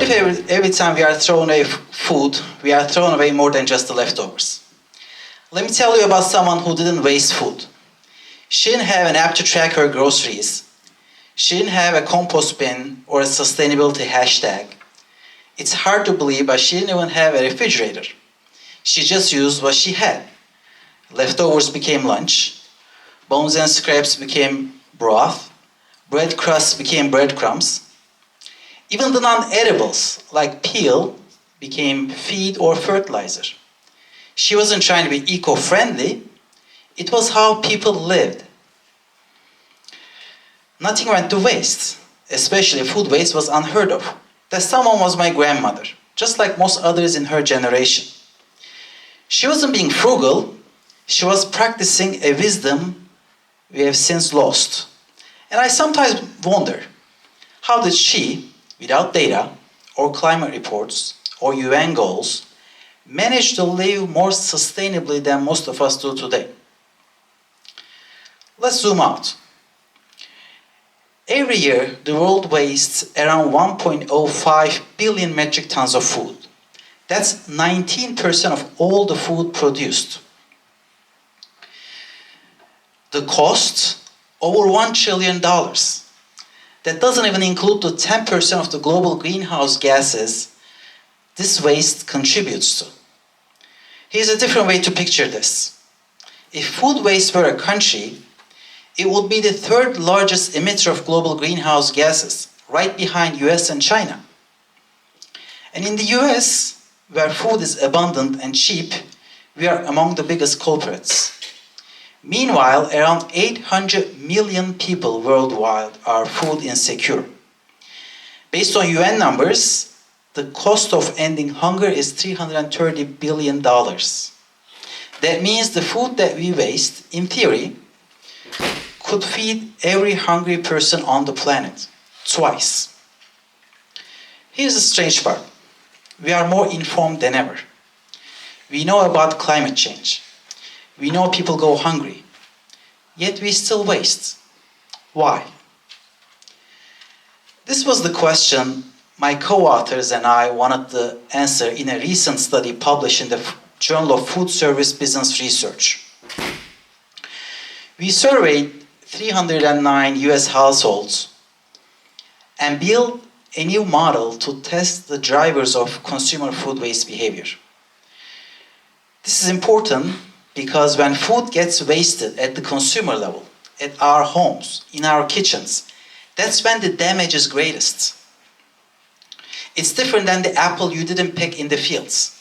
What if every time we are throwing away food, we are throwing away more than just the leftovers? Let me tell you about someone who didn't waste food. She didn't have an app to track her groceries. She didn't have a compost bin or a sustainability hashtag. It's hard to believe, but she didn't even have a refrigerator. She just used what she had. Leftovers became lunch. Bones and scraps became broth. Bread crusts became breadcrumbs. Even the non-edibles, like peel, became feed or fertilizer. She wasn't trying to be eco-friendly. It was how people lived. Nothing went to waste. Especially food waste was unheard of. That someone was my grandmother, just like most others in her generation. She wasn't being frugal. She was practicing a wisdom we have since lost. And I sometimes wonder, how did she, without data or climate reports or UN goals, manage to live more sustainably than most of us do today? Let's zoom out. Every year, the world wastes around 1.05 billion metric tons of food. That's 19% of all the food produced. The cost, over $1 trillion. That doesn't even include the 10% of the global greenhouse gases this waste contributes to. Here's a different way to picture this. If food waste were a country, it would be the third largest emitter of global greenhouse gases, right behind US and China. And in the US, where food is abundant and cheap, we are among the biggest culprits. Meanwhile, around 800 million people worldwide are food insecure. Based on UN numbers, the cost of ending hunger is $330 billion. That means the food that we waste, in theory, could feed every hungry person on the planet, twice. Here's the strange part. We are more informed than ever. We know about climate change. We know people go hungry. Yet we still waste. Why? This was the question my co-authors and I wanted to answer in a recent study published in the Journal of Food Service Business Research. We surveyed 309 US households and built a new model to test the drivers of consumer food waste behavior. This is important because when food gets wasted at the consumer level, at our homes, in our kitchens, that's when the damage is greatest. It's different than the apple you didn't pick in the fields.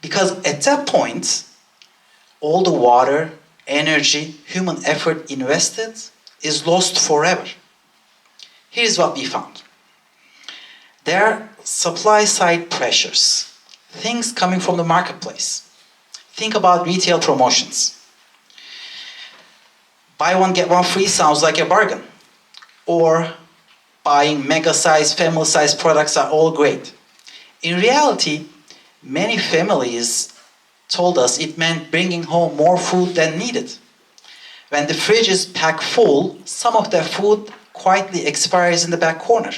Because at that point, all the water, energy, human effort invested is lost forever. Here's what we found. There are supply-side pressures, things coming from the marketplace. Think about retail promotions. Buy one, get one free sounds like a bargain. Or buying mega-sized, family-sized products are all great. In reality, many families told us it meant bringing home more food than needed. When the fridge is packed full, some of that food quietly expires in the back corner.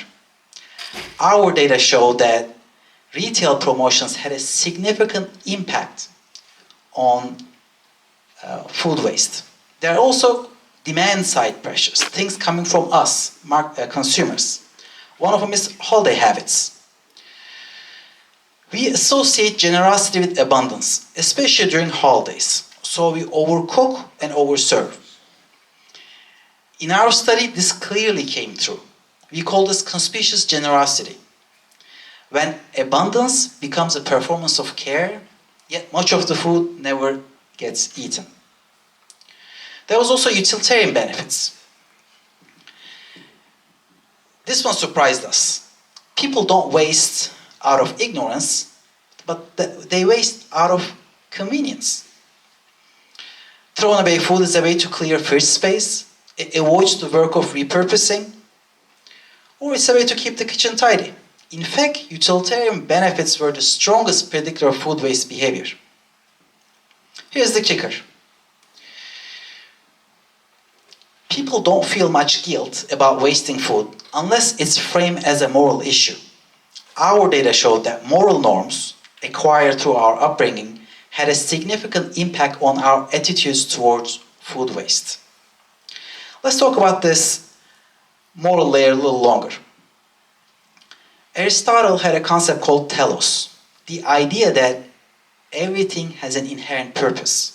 Our data showed that retail promotions had a significant impact on food waste. There are also demand-side pressures, things coming from us, consumers. One of them is holiday habits. We associate generosity with abundance, especially during holidays. So we overcook and overserve. In our study, this clearly came through. We call this conspicuous generosity. When abundance becomes a performance of care, yet much of the food never gets eaten. There was also utilitarian benefits. This one surprised us. People don't waste out of ignorance, but they waste out of convenience. Throwing away food is a way to clear fridge space. It avoids the work of repurposing, or it's a way to keep the kitchen tidy. In fact, utilitarian benefits were the strongest predictor of food waste behavior. Here's the kicker. people don't feel much guilt about wasting food unless it's framed as a moral issue. Our data showed that moral norms acquired through our upbringing had a significant impact on our attitudes towards food waste. Let's talk about this moral layer a little longer. Aristotle had a concept called telos, the idea that everything has an inherent purpose.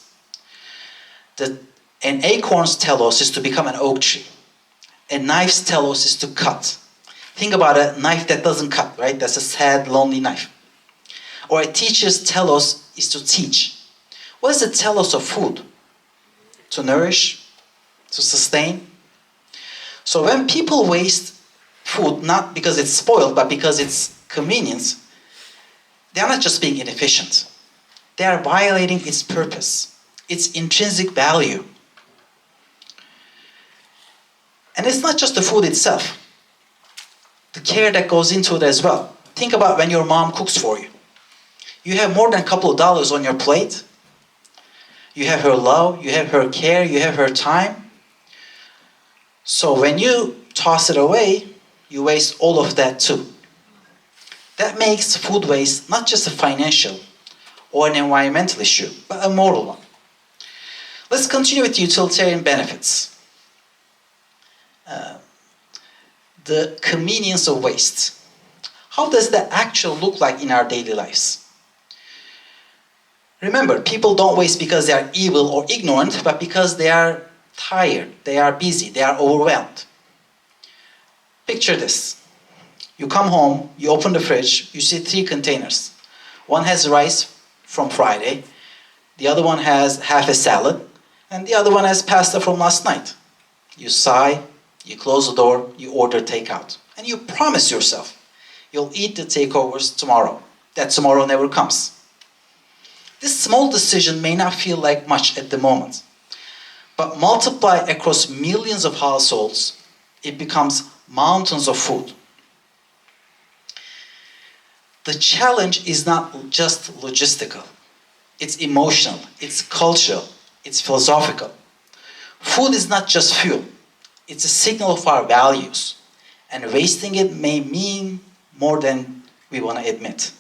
An acorn's telos is to become an oak tree. A knife's telos is to cut. Think about a knife that doesn't cut, right? That's a sad, lonely knife. Or a teacher's telos is to teach. What is the telos of food? To nourish, to sustain. So when people waste food, not because it's spoiled, but because it's convenience, they're not just being inefficient. They are violating its purpose, its intrinsic value. And it's not just the food itself. The care that goes into it as well. Think about when your mom cooks for you. You have more than a couple of dollars on your plate. You have her love, you have her care, you have her time. So when you toss it away, you waste all of that too. That makes food waste not just a financial or an environmental issue, but a moral one. Let's continue with utilitarian benefits. The convenience of waste. How does that actually look like in our daily lives? Remember, people don't waste because they are evil or ignorant, but because they are tired, they are busy, they are overwhelmed. Picture this. You come home, you open the fridge, you see 3 containers. One has rice from Friday, the other one has half a salad, and the other one has pasta from last night. You sigh, you close the door, you order takeout. And you promise yourself, you'll eat the takeovers tomorrow. That tomorrow never comes. This small decision may not feel like much at the moment, but multiply across millions of households, it becomes mountains of food. The challenge is not just logistical. It's emotional, it's cultural, it's philosophical. Food is not just fuel. It's a signal of our values. And wasting it may mean more than we want to admit.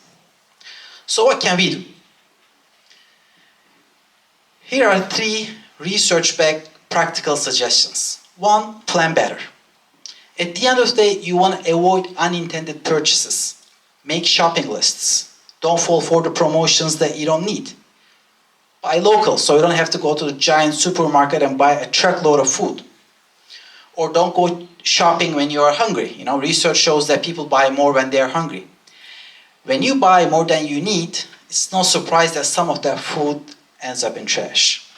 So what can we do? Here are 3 research-backed practical suggestions. 1, plan better. At the end of the day, you want to avoid unintended purchases. Make shopping lists. Don't fall for the promotions that you don't need. Buy local, so you don't have to go to the giant supermarket and buy a truckload of food. Or don't go shopping when you are hungry. Research shows that people buy more when they are hungry. When you buy more than you need, it's no surprise that some of that food ends up in trash.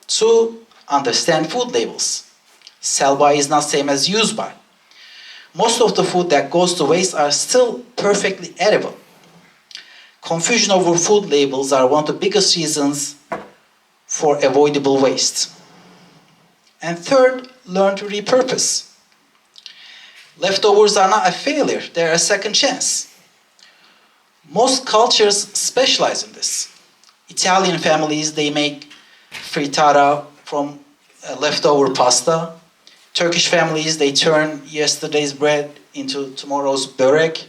2, understand food labels. Sell by is not same as use by. Most of the food that goes to waste are still perfectly edible. Confusion over food labels are one of the biggest reasons for avoidable waste. And 3rd, learn to repurpose. Leftovers are not a failure, they're a second chance. Most cultures specialize in this. Italian families, they make frittata from leftover pasta. Turkish families, they turn yesterday's bread into tomorrow's börek.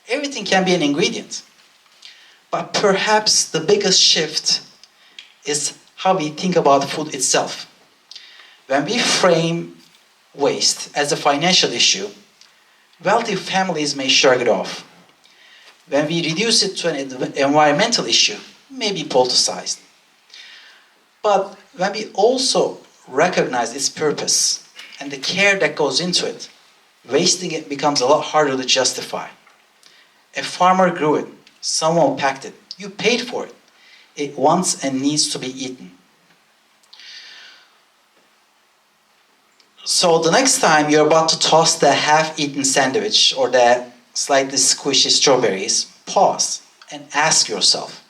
Everything can be an ingredient. But perhaps the biggest shift is how we think about food itself. When we frame waste as a financial issue, wealthy families may shrug it off. When we reduce it to an environmental issue, it may be politicized. But when we also recognize its purpose and the care that goes into it, wasting it becomes a lot harder to justify. A farmer grew it, someone packed it, you paid for it. It wants and needs to be eaten. So the next time you're about to toss the half-eaten sandwich or the slightly squishy strawberries, pause and ask yourself,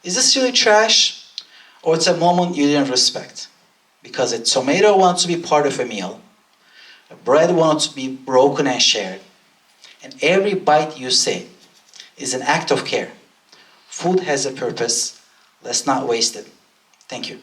is this really trash? Or it's a moment you didn't respect? Because a tomato wants to be part of a meal, a bread wants to be broken and shared, and every bite you say is an act of care. Food has a purpose. Let's not waste it. Thank you.